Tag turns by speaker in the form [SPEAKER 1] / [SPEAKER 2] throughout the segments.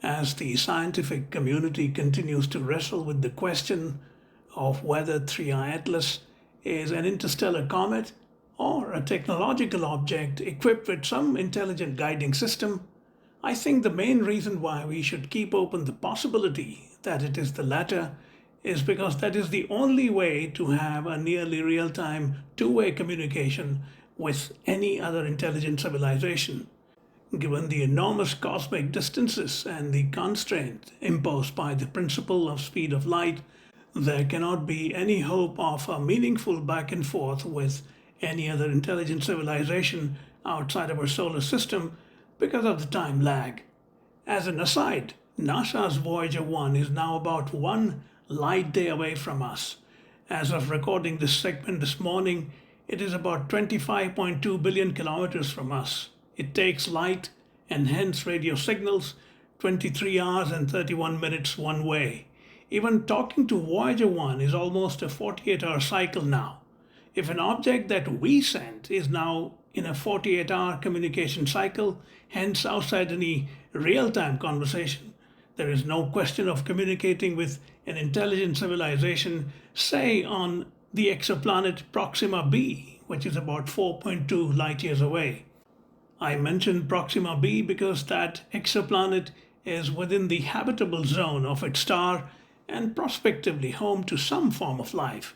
[SPEAKER 1] As the scientific community continues to wrestle with the question of whether 3I Atlas is an interstellar comet or a technological object equipped with some intelligent guiding system, I think the main reason why we should keep open the possibility that it is the latter is because that is the only way to have a nearly real time two-way communication with any other intelligent civilization. Given the enormous cosmic distances and the constraint imposed by the principle of speed of light, there cannot be any hope of a meaningful back and forth with any other intelligent civilization outside of our solar system because of the time lag. As an aside, NASA's Voyager 1 is now about one light day away from us. As of recording this segment this morning, it is about 25.2 billion kilometers from us. It takes light and hence radio signals 23 hours and 31 minutes one way. Even talking to Voyager 1 is almost a 48-hour cycle now. If an object that we sent is now in a 48-hour communication cycle, hence outside any real time conversation, there is no question of communicating with an intelligent civilization, say on the exoplanet Proxima b, which is about 4.2 light years away. I mentioned Proxima b because that exoplanet is within the habitable zone of its star and prospectively home to some form of life.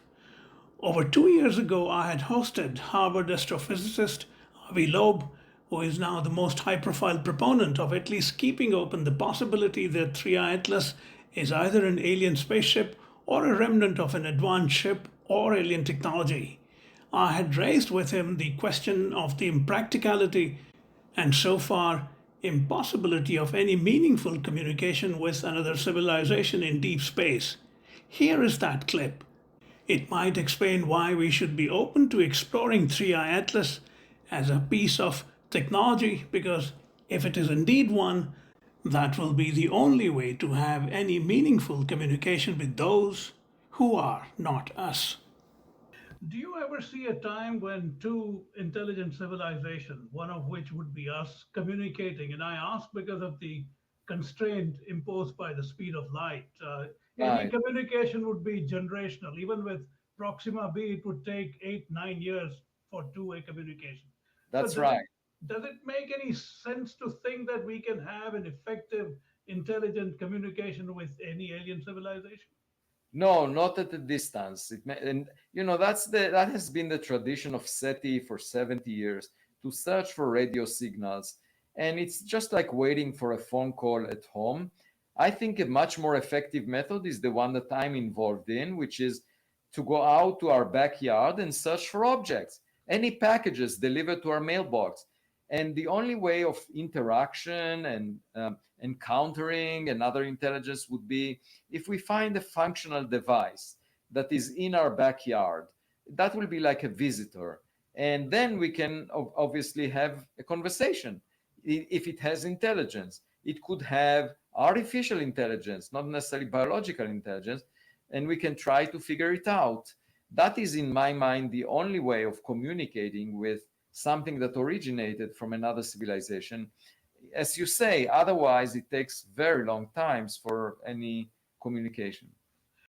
[SPEAKER 1] Over 2 years ago, I had hosted Harvard astrophysicist Avi Loeb, who is now the most high profile proponent of at least keeping open the possibility that 3I Atlas is either an alien spaceship or a remnant of an advanced ship or alien technology. I had raised with him the question of the impracticality and so far impossibility of any meaningful communication with another civilization in deep space. Here is that clip. It might explain why we should be open to exploring 3I Atlas as a piece of technology, because if it is indeed one, that will be the only way to have any meaningful communication with those who are not us. Do you ever see a time when two intelligent civilizations, one of which would be us, communicating? And I ask because of the constraint imposed by the speed of light. Any
[SPEAKER 2] Right.
[SPEAKER 1] communication would be generational. Even with Proxima b, it would take 8, 9 years for two-way communication. So
[SPEAKER 2] That's right.
[SPEAKER 1] does it make any sense to think that we can have an effective, intelligent communication with any alien civilization?
[SPEAKER 2] No, not at a distance. And that has been the tradition of SETI for 70 years to search for radio signals, and it's just like waiting for a phone call at home. I think a much more effective method is the one that I'm involved in, which is to go out to our backyard and search for objects, any packages delivered to our mailbox. And the only way of interaction and encountering another intelligence would be if we find a functional device that is in our backyard. That will be like a visitor. And then we can obviously have a conversation. If it has intelligence, it could have artificial intelligence, not necessarily biological intelligence, and we can try to figure it out. That is, in my mind, the only way of communicating with something that originated from another civilization. As you say, otherwise it takes very long times for any communication.